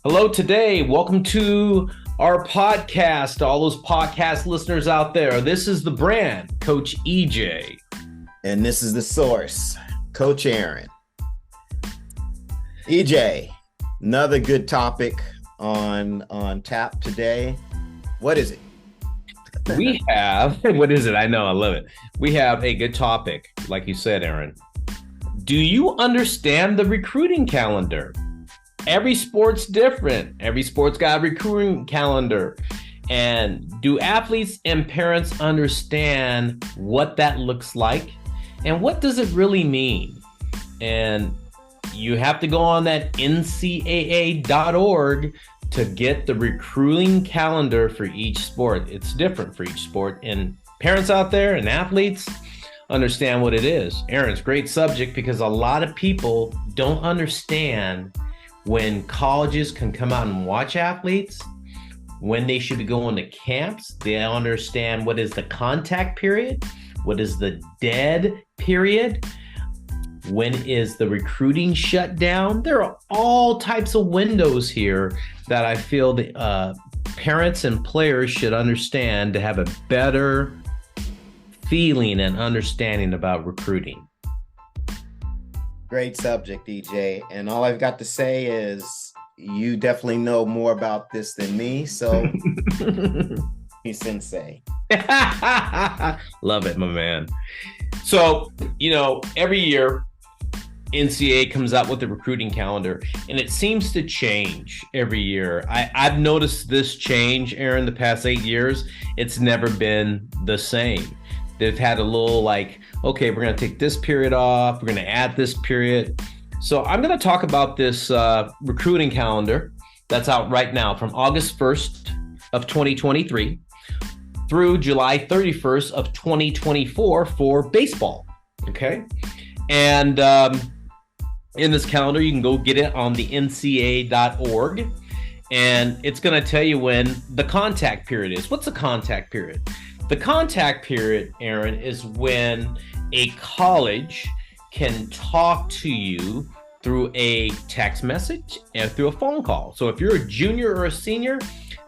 Hello today. Welcome to our podcast. All those podcast listeners out there. This is the brand, Coach EJ. And this is the source, Coach Aaron. EJ, another good topic on tap today. What is it? We have, what is it? I know, I love it. We have a good topic, like you said, Aaron. Do you understand the recruiting calendar? Every sport's different. Every sport's got a recruiting calendar. And do athletes and parents understand what that looks like? And what does it really mean? And you have to go on that ncaa.org to get the recruiting calendar for each sport. It's different for each sport. And parents out there and athletes understand what it is. Aaron's great subject because a lot of people don't understand when colleges can come out and watch athletes, when they should be going to camps. They understand what is the contact period, what is the dead period, when is the recruiting shut down. There are all types of windows here that I feel the parents and players should understand to have a better feeling and understanding about recruiting. Great subject, EJ. And all I've got to say is you definitely know more about this than me. So, you sensei. Love it, my man. So, every year, NCAA comes out with the recruiting calendar, and it seems to change every year. I've noticed this change, Aaron, the past 8 years. It's never been the same. They've had a little okay, we're going to take this period off. We're going to add this period. So I'm going to talk about this recruiting calendar that's out right now from August 1st of 2023 through July 31st of 2024 for baseball. Okay. And in this calendar, you can go get it on the ncaa.org. And it's going to tell you when the contact period is. What's the contact period? The contact period, Aaron, is when a college can talk to you through a text message and through a phone call. So if you're a junior or a senior,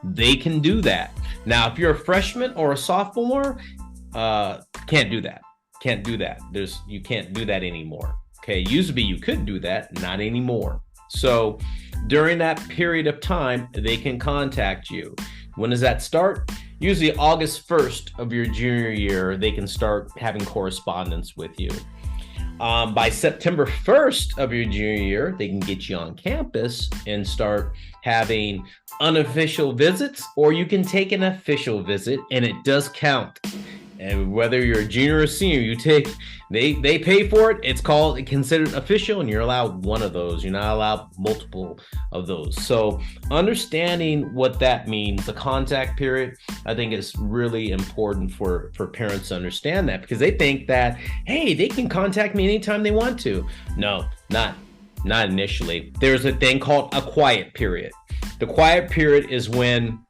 they can do that. Now, if you're a freshman or a sophomore, can't do that. You can't do that anymore. Okay, used to be you could do that, not anymore. So during that period of time, they can contact you. When does that start? Usually August 1st of your junior year, they can start having correspondence with you. By September 1st of your junior year, they can get you on campus and start having unofficial visits, or you can take an official visit, and it does count. And whether you're a junior or senior, they pay for it. It's considered official, and you're allowed one of those. You're not allowed multiple of those. So understanding what that means, the contact period, I think is really important for parents to understand that, because they think that, hey, they can contact me anytime they want to. No, not initially. There's a thing called a quiet period. The quiet period is when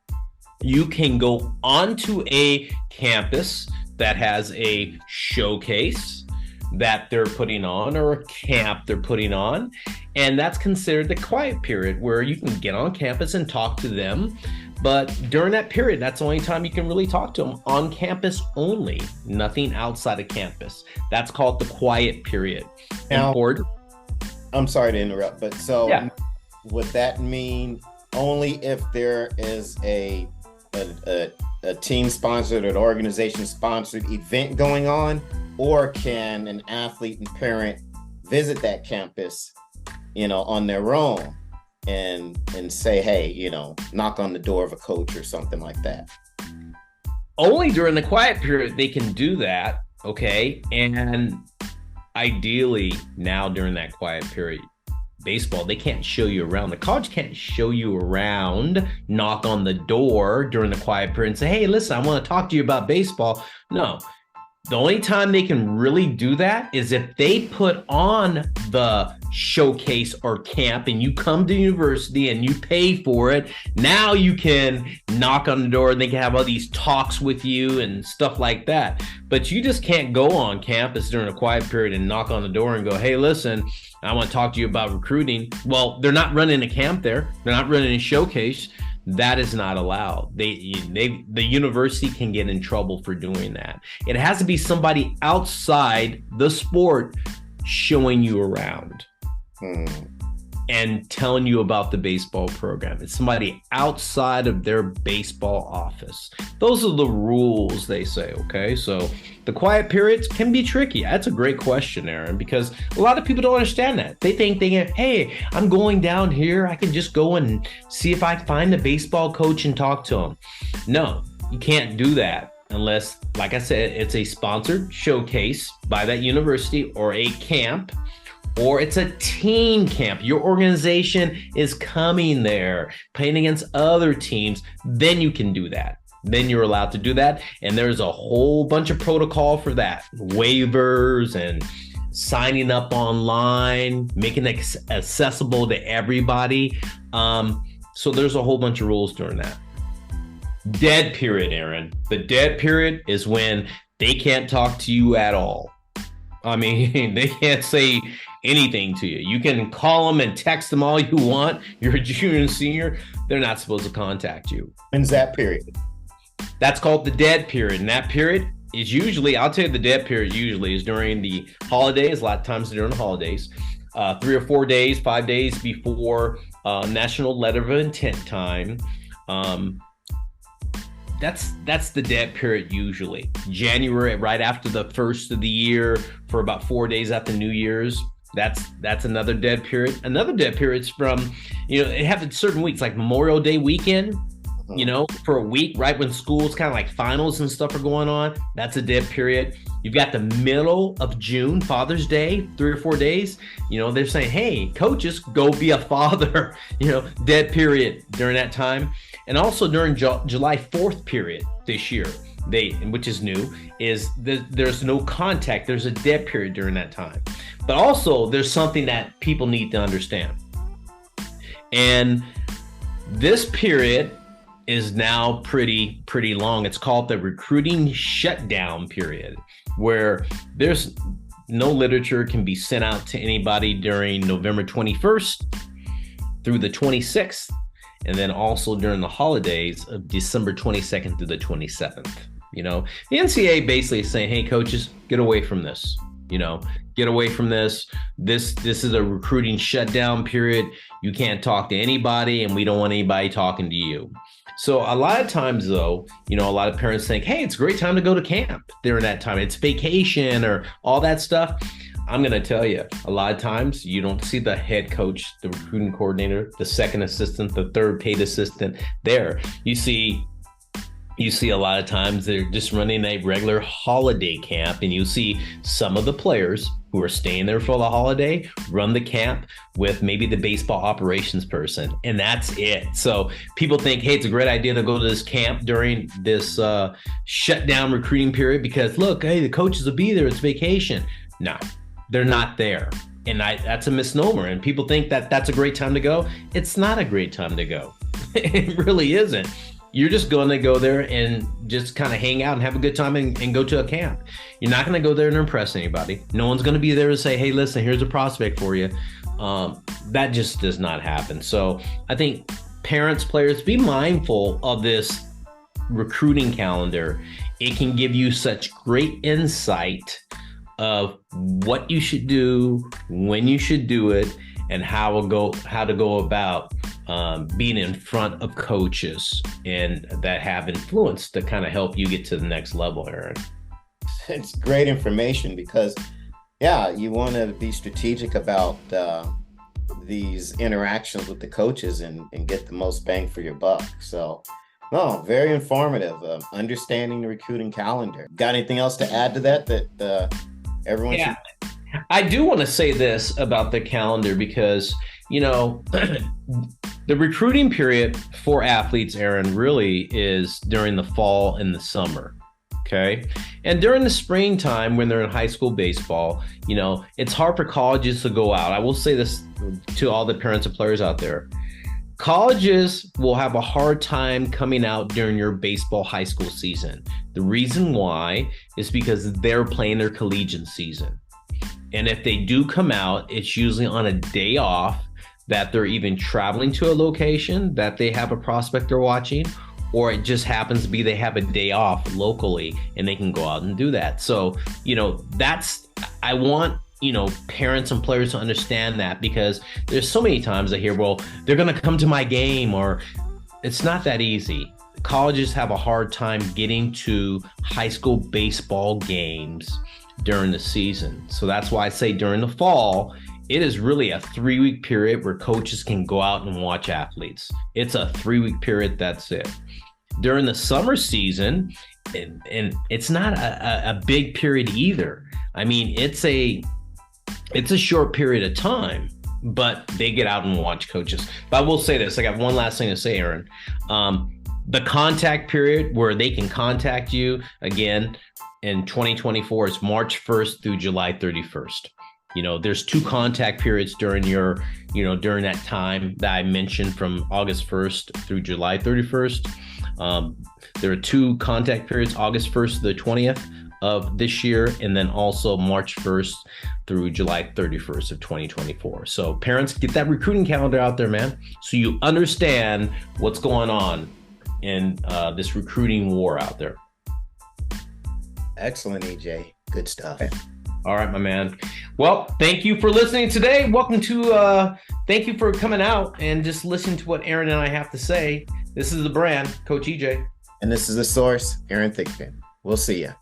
you can go onto a campus that has a showcase that they're putting on or a camp they're putting on. And that's considered the quiet period, where you can get on campus and talk to them. But during that period, that's the only time you can really talk to them, on campus only, nothing outside of campus. That's called the quiet period. Now, important. I'm sorry to interrupt, but would that mean only if there is a team sponsored or an organization sponsored event going on, or can an athlete and parent visit that campus, on their own and say, hey, knock on the door of a coach or something like that? Only during the quiet period they can do that. Okay. And ideally now during that quiet period, baseball, they can't show you around. The college can't show you around, knock on the door during the quiet period and say, hey, listen, I want to talk to you about baseball. No, The only time they can really do that is if they put on the showcase or camp and you come to university and you pay for it. Now you can knock on the door and they can have all these talks with you and stuff like that. But you just can't go on campus during a quiet period and knock on the door and go, hey, listen, I want to talk to you about recruiting. Well, they're not running a camp there. They're not running a showcase. That is not allowed. The university can get in trouble for doing that. It has to be somebody outside the sport showing you around and telling you about the baseball program. It's somebody outside of their baseball office. Those are the rules, they say, okay? So the quiet periods can be tricky. That's a great question, Aaron, because a lot of people don't understand that. They think, hey, I'm going down here. I can just go and see if I find a baseball coach and talk to him. No, you can't do that unless, like I said, it's a sponsored showcase by that university or a camp, or it's a team camp. Your organization is coming there, playing against other teams. Then you can do that. Then you're allowed to do that. And there's a whole bunch of protocol for that. Waivers and signing up online, making it accessible to everybody. So there's a whole bunch of rules during that. Dead period, Aaron. The dead period is when they can't talk to you at all. I mean, they can't say anything to you. You can call them and text them all you want. You're a junior and senior. They're not supposed to contact you. When's that period? That's called the dead period. And that period is usually, I'll tell you, the dead period usually is during the holidays. A lot of times during the holidays, 3 or 4 days, 5 days before National Letter of Intent time. That's the dead period usually. January, right after the first of the year, for about 4 days after New Year's. That's another dead period. Another dead period is from, it happens certain weeks, like Memorial Day weekend, for a week, right when school's kind of like finals and stuff are going on. That's a dead period. You've got the middle of June, Father's Day, 3 or 4 days. They're saying, hey, coaches, go be a father, dead period during that time. And also during July 4th period this year, which is new, is there's no contact. There's a dead period during that time. But also there's something that people need to understand. And this period is now pretty long. It's called the recruiting shutdown period, where there's no literature can be sent out to anybody during November 21st through the 26th. And then also during the holidays of December 22nd through the 27th. The NCAA basically is saying, hey, coaches, get away from this. Get away from this. This is a recruiting shutdown period. You can't talk to anybody, and we don't want anybody talking to you. So a lot of times, though, a lot of parents think, hey, it's a great time to go to camp during that time. It's vacation or all that stuff. I'm going to tell you, a lot of times you don't see the head coach, the recruiting coordinator, the second assistant, the third paid assistant there. You see a lot of times they're just running a regular holiday camp, and you see some of the players who are staying there for the holiday run the camp with maybe the baseball operations person, and that's it. So people think, hey, it's a great idea to go to this camp during this shutdown recruiting period because, look, hey, the coaches will be there. It's vacation. No. They're not there. And that's a misnomer. And people think that that's a great time to go. It's not a great time to go. It really isn't. You're just going to go there and just kind of hang out and have a good time and go to a camp. You're not going to go there and impress anybody. No one's going to be there to say, hey, listen, here's a prospect for you. That just does not happen. So I think parents, players, be mindful of this recruiting calendar. It can give you such great insight of what you should do, when you should do it, and how to go about being in front of coaches and that have influence to kind of help you get to the next level, Aaron. It's great information because, you want to be strategic about these interactions with the coaches and get the most bang for your buck. So, no, very informative. Understanding the recruiting calendar. Got anything else to add to that everyone should? I do want to say this about the calendar because, the recruiting period for athletes, Aaron, really is during the fall and the summer. Okay. And during the springtime, when they're in high school baseball, it's hard for colleges to go out. I will say this to all the parents and players out there. Colleges will have a hard time coming out during your baseball high school season. The reason why is because they're playing their collegiate season. And if they do come out, it's usually on a day off that they're even traveling to a location that they have a prospect they're watching, or it just happens to be they have a day off locally and they can go out and do that. So, I want, parents and players to understand that, because there's so many times I hear, well, they're going to come to my game, or it's not that easy. Colleges have a hard time getting to high school baseball games during the season. So that's why I say during the fall, it is really a 3-week period where coaches can go out and watch athletes. It's a 3-week period. That's it. During the summer season, and it's not a big period either. I mean, it's a short period of time, but they get out and watch coaches. But I will say this, I got one last thing to say, Aaron. The contact period where they can contact you again in 2024 is March 1st through July 31st. There's 2 contact periods during during that time that I mentioned, from August 1st through July 31st. There are 2 contact periods, August 1st to the 20th of this year, and then also March 1st through July 31st of 2024. So parents, get that recruiting calendar out there, man, so you understand what's going on in this recruiting war out there. Excellent, EJ. Good stuff. All right, my man. Well, thank you for listening today. Thank you for coming out and just listening to what Aaron and I have to say. This is The Brand, Coach EJ. And this is The Source, Aaron Thigpen. We'll see you.